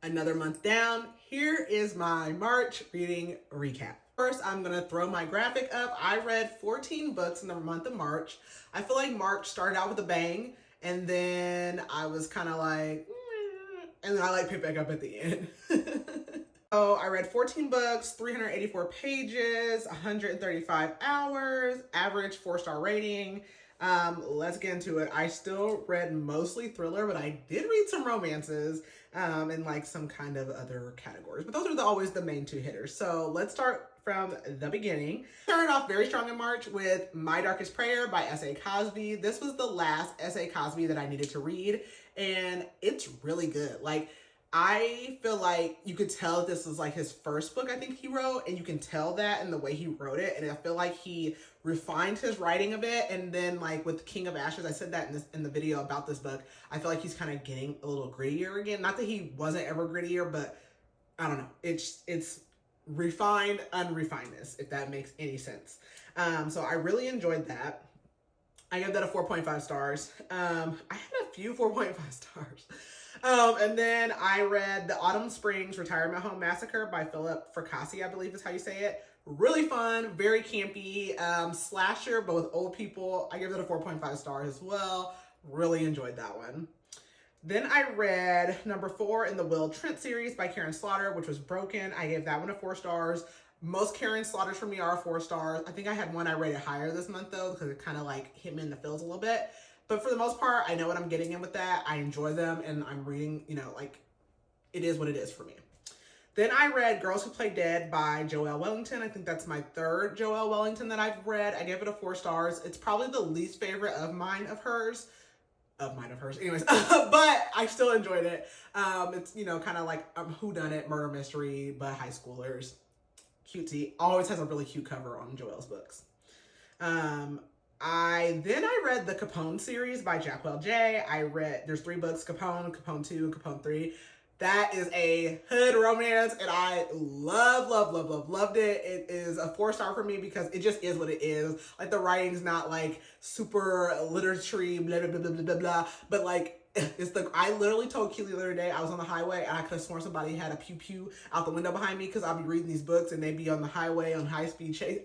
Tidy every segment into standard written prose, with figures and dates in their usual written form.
Another month down, here is my March reading recap. First, I'm gonna throw my graphic up. I read 14 books in the month of March. I feel like March started out with a bang, and then I was kind of like, and then I like picked back up at the end. So I read 14 books, 384 pages, 135 hours, average 4-star rating. Let's get into it. I still read mostly thriller, but I did read some romances and like some kind of other categories. But those are always the main two hitters. So let's start from the beginning. Started off very strong in March with My Darkest Prayer by S.A. Cosby. This was the last S.A. Cosby that I needed to read, and it's really good. Like, I feel like you could tell this was like his first book I think he wrote, and you can tell that in the way he wrote it. And I feel like he refined his writing a bit. And then like with King of Ashes, I said that in the video about this book, I feel like he's kind of getting a little grittier again. Not that he wasn't ever grittier, but I don't know. It's refined unrefinedness, if that makes any sense. So I really enjoyed that. I gave that a 4.5 stars. I had a few 4.5 stars. And then I read The Autumn Springs Retirement Home Massacre by Philip Fracassi, I believe is how you say it. Really fun, very campy, slasher, but with old people. I give it a 4.5 stars as well. Really enjoyed that one. Then I read number 4 in the Will Trent series by Karen Slaughter, which was Broken. I gave that one a 4 stars. Most Karen Slaughters for me are 4 stars. I think I had one I rated higher this month though, because it kind of like hit me in the feels a little bit. But for the most part, I know what I'm getting in with that. I enjoy them, and I'm reading, like, it is what it is for me. Then I read Girls Who Play Dead by Joelle Wellington. I think that's my 3rd Joelle Wellington that I've read. I gave it a 4 stars. It's probably the least favorite of mine of hers. Anyways, but I still enjoyed it. It's, kind of like a whodunit murder mystery, but high schoolers. Cutesy. Always has a really cute cover on Joelle's books. I read the Capone series by Jackwell J. There's 3 books, Capone, Capone 2, and Capone 3. That is a hood romance, and I loved it. It is a 4-star for me because it just is what it is. Like, the writing's not like super literary, blah, blah, blah, blah, blah, blah, but like, I literally told Keely the other day, I was on the highway and I could have sworn somebody had a pew pew out the window behind me because I'll be reading these books and they'd be on the highway on high speed chase.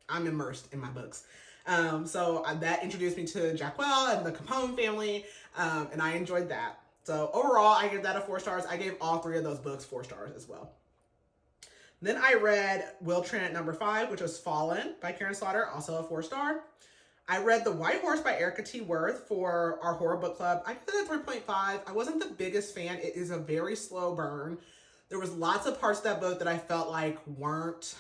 I'm immersed in my books. So that introduced me to Jackwell and the Capone family, and I enjoyed that. So overall, I give that a 4 stars. I gave all 3 of those books 4 stars as well. Then I read Will Trent number 5, which was Fallen by Karen Slaughter, also a 4 star. I read The White Horse by Erica T. Worth for our horror book club. I gave it a 3.5. I wasn't the biggest fan. It is a very slow burn. There was lots of parts of that book that I felt like weren't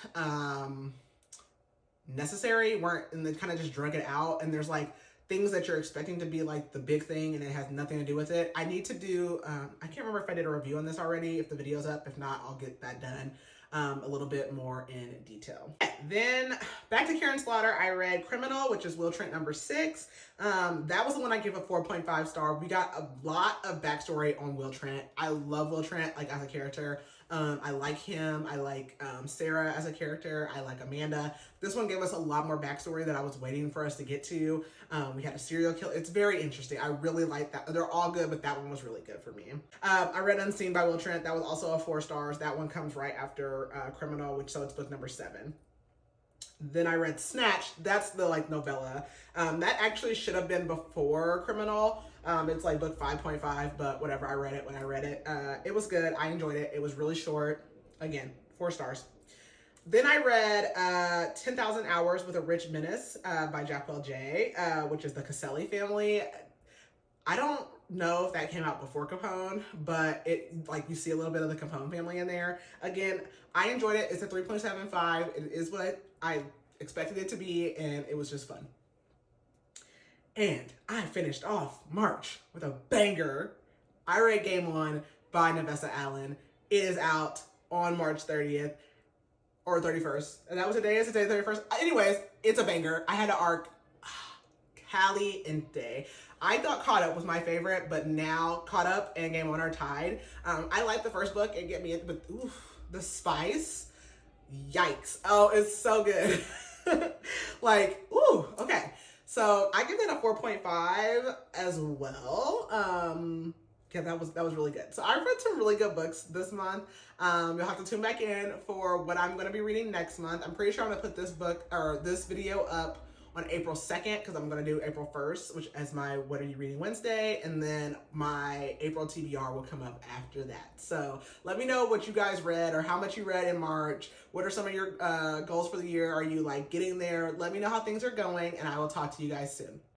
necessary, and they kind of just drug it out. And there's like things that you're expecting to be like the big thing, and it has nothing to do with it. I need to do, I can't remember if I did a review on this already, if the video's up. If not, I'll get that done a little bit more in detail. Then back to Karen Slaughter, I read Criminal, which is Will Trent number 6. That was the one I gave a 4.5 star. We got a lot of backstory on Will Trent. I love Will Trent, like, as a character. I like him. I like Sarah as a character. I like Amanda. This one gave us a lot more backstory that I was waiting for us to get to. We had a serial killer. It's very interesting. I really like that. They're all good, but that one was really good for me. I read Unseen by Will Trent. That was also a 4 stars. That one comes right after Criminal, so it's book number 7. Then I read Snatch. That's the novella. That actually should have been before Criminal. It's like book 5.5, but whatever. I read it when I read it. It was good. I enjoyed it. It was really short. Again, 4 stars. Then I read 10,000 Hours with a Rich Menace by Jackwell J, which is the Caselli family. I don't know if that came out before Capone, but you see a little bit of the Capone family in there. Again, I enjoyed it. It's a 3.75. It is what I expected it to be, and it was just fun. And I finished off March with a banger. I read Game On by Navessa Allen. It is out on March 30th or 31st. And that was the day, it's the day 31st. Anyways, it's a banger. I had to arc Caliente. I thought Caught Up was my favorite, but now Caught Up and Game On are tied. I like the first book and get me in, but oof, the spice, yikes. Oh, it's so good. Okay. So I give that a 4.5 as well. Yeah, that was really good. So I read some really good books this month. You'll have to tune back in for what I'm going to be reading next month. I'm pretty sure I'm going to put this video up on April 2nd because I'm going to do April 1st, which is my What Are You Reading Wednesday, and then my April TBR will come up after that. So let me know what you guys read or how much you read in March. What are some of your goals for the year? Are you like getting there? Let me know how things are going, and I will talk to you guys soon.